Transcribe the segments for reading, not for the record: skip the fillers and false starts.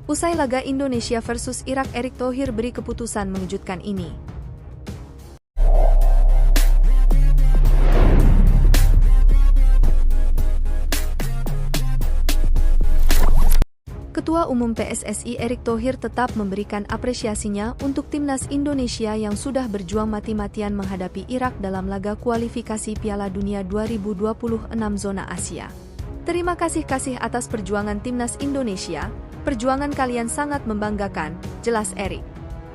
Usai laga Indonesia versus Irak, Erick Thohir beri keputusan mengejutkan ini. Ketua Umum PSSI Erick Thohir tetap memberikan apresiasinya untuk timnas Indonesia yang sudah berjuang mati-matian menghadapi Irak dalam laga kualifikasi Piala Dunia 2026 zona Asia. Terima kasih atas perjuangan timnas Indonesia, perjuangan kalian sangat membanggakan, jelas Erick.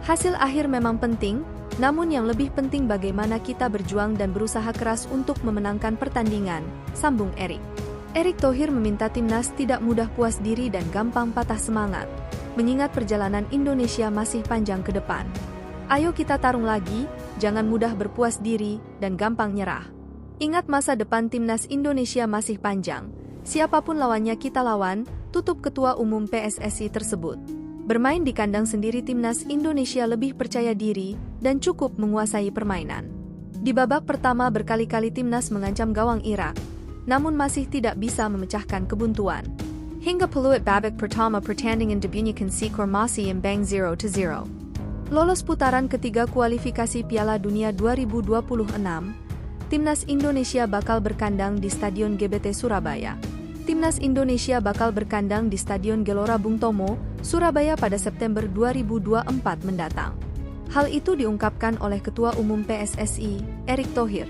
Hasil akhir memang penting, namun yang lebih penting bagaimana kita berjuang dan berusaha keras untuk memenangkan pertandingan, sambung Erick. Erick Thohir meminta timnas tidak mudah puas diri dan gampang patah semangat, mengingat perjalanan Indonesia masih panjang ke depan. Ayo kita tarung lagi, jangan mudah berpuas diri dan gampang nyerah. Ingat masa depan timnas Indonesia masih panjang, siapapun lawannya kita lawan, tutup Ketua Umum PSSI tersebut. Bermain di kandang sendiri timnas Indonesia lebih percaya diri dan cukup menguasai permainan. Di babak pertama berkali-kali timnas mengancam gawang Irak, namun masih tidak bisa memecahkan kebuntuan. Hingga peluit babak pertama pertandingan debutnya si Kormasi imbang 0-0. Lolos putaran ketiga kualifikasi Piala Dunia 2026, timnas Indonesia bakal berkandang di Stadion GBT Surabaya. Timnas Indonesia bakal berkandang di Stadion Gelora Bung Tomo, Surabaya pada September 2024 mendatang. Hal itu diungkapkan oleh Ketua Umum PSSI, Erick Thohir.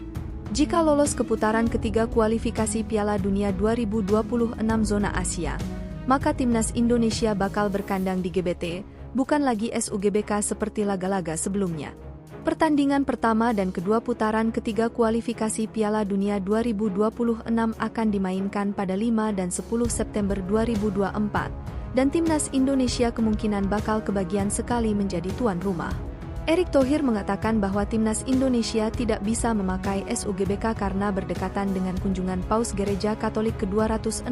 Jika lolos ke putaran ketiga kualifikasi Piala Dunia 2026 zona Asia, maka timnas Indonesia bakal berkandang di GBT, bukan lagi SUGBK seperti laga-laga sebelumnya. Pertandingan pertama dan kedua putaran ketiga kualifikasi Piala Dunia 2026 akan dimainkan pada 5 dan 10 September 2024, dan timnas Indonesia kemungkinan bakal kebagian sekali menjadi tuan rumah. Erick Thohir mengatakan bahwa timnas Indonesia tidak bisa memakai SUGBK karena berdekatan dengan kunjungan Paus Gereja Katolik ke-266,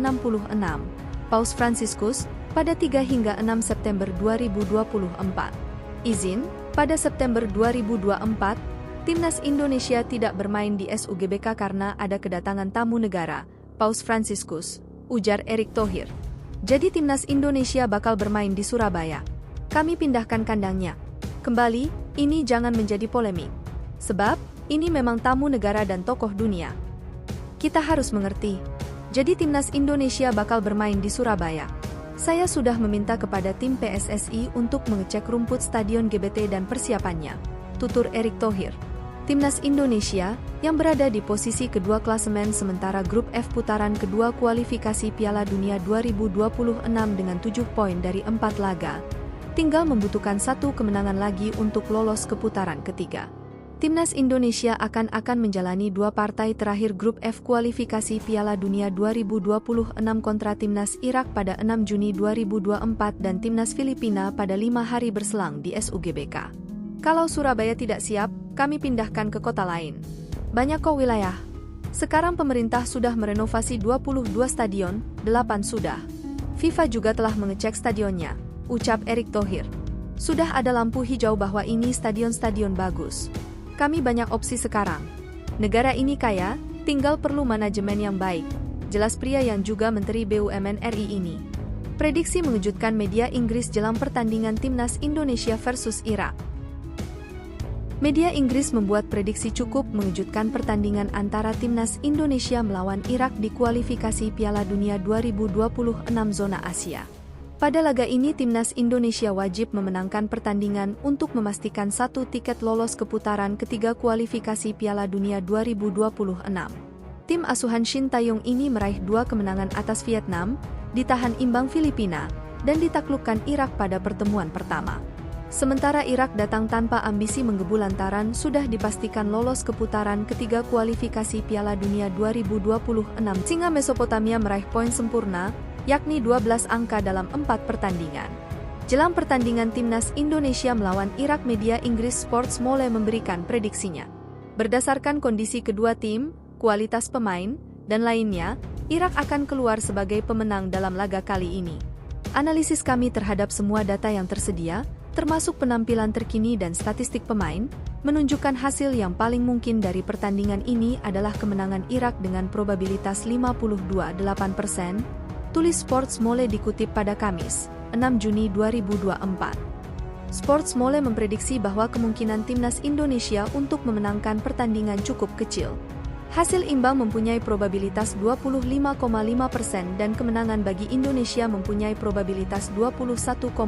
Paus Fransiskus, pada 3 hingga 6 September 2024. Izin, pada September 2024, timnas Indonesia tidak bermain di SUGBK karena ada kedatangan tamu negara, Paus Fransiskus, ujar Erick Thohir. Jadi timnas Indonesia bakal bermain di Surabaya. Kami pindahkan kandangnya. Kembali, ini jangan menjadi polemik. Sebab, ini memang tamu negara dan tokoh dunia. Kita harus mengerti. Jadi timnas Indonesia bakal bermain di Surabaya. Saya sudah meminta kepada tim PSSI untuk mengecek rumput Stadion GBT dan persiapannya, tutur Erick Thohir. Timnas Indonesia, yang berada di posisi kedua klasemen sementara grup F putaran kedua kualifikasi Piala Dunia 2026 dengan 7 poin dari 4 laga, tinggal membutuhkan 1 kemenangan lagi untuk lolos ke putaran ketiga. Timnas Indonesia akan menjalani 2 partai terakhir grup F kualifikasi Piala Dunia 2026 kontra timnas Irak pada 6 Juni 2024 dan timnas Filipina pada 5 hari berselang di SUGBK. Kalau Surabaya tidak siap, kami pindahkan ke kota lain. Banyak kok wilayah. Sekarang pemerintah sudah merenovasi 22 stadion, 8 sudah. FIFA juga telah mengecek stadionnya, ucap Erick Thohir. Sudah ada lampu hijau bahwa ini stadion-stadion bagus. Kami banyak opsi sekarang. Negara ini kaya, tinggal perlu manajemen yang baik, jelas pria yang juga Menteri BUMN RI ini. Prediksi mengejutkan media Inggris jelang pertandingan timnas Indonesia versus Irak. Media Inggris membuat prediksi cukup mengejutkan pertandingan antara timnas Indonesia melawan Irak di kualifikasi Piala Dunia 2026 zona Asia. Pada laga ini timnas Indonesia wajib memenangkan pertandingan untuk memastikan 1 tiket lolos ke putaran ketiga kualifikasi Piala Dunia 2026. Tim asuhan Shin Tae-yong ini meraih 2 kemenangan atas Vietnam, ditahan imbang Filipina, dan ditaklukkan Irak pada pertemuan pertama. Sementara Irak datang tanpa ambisi menggebu lantaran sudah dipastikan lolos ke putaran ketiga kualifikasi Piala Dunia 2026. Singa Mesopotamia meraih poin sempurna, yakni 12 angka dalam 4 pertandingan. Jelang pertandingan timnas Indonesia melawan Irak, media Inggris Sports mulai memberikan prediksinya. Berdasarkan kondisi kedua tim, kualitas pemain, dan lainnya, Irak akan keluar sebagai pemenang dalam laga kali ini. Analisis kami terhadap semua data yang tersedia, termasuk penampilan terkini dan statistik pemain, menunjukkan hasil yang paling mungkin dari pertandingan ini adalah kemenangan Irak dengan probabilitas 52,8%, tulis Sports mulai dikutip pada Kamis, 6 Juni 2024. Sports.Mole memprediksi bahwa kemungkinan timnas Indonesia untuk memenangkan pertandingan cukup kecil. Hasil imbang mempunyai probabilitas 25,5% dan kemenangan bagi Indonesia mempunyai probabilitas 21,7%.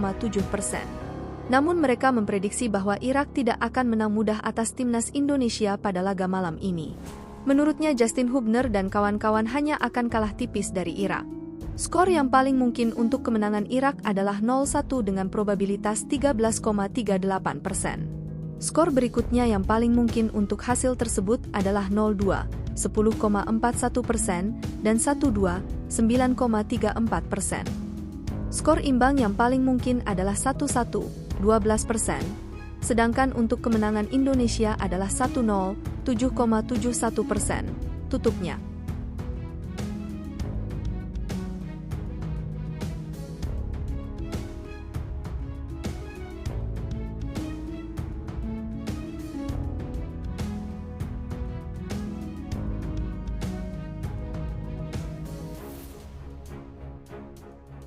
Namun mereka memprediksi bahwa Irak tidak akan menang mudah atas timnas Indonesia pada laga malam ini. Menurutnya Justin Hubner dan kawan-kawan hanya akan kalah tipis dari Irak. Skor yang paling mungkin untuk kemenangan Irak adalah 0-1 dengan probabilitas 13,38%. Skor berikutnya yang paling mungkin untuk hasil tersebut adalah 0-2, 10,41%, dan 1-2, 9,34%. Skor imbang yang paling mungkin adalah 1-1, 12%, sedangkan untuk kemenangan Indonesia adalah 1-0, 7,71%. Tutupnya.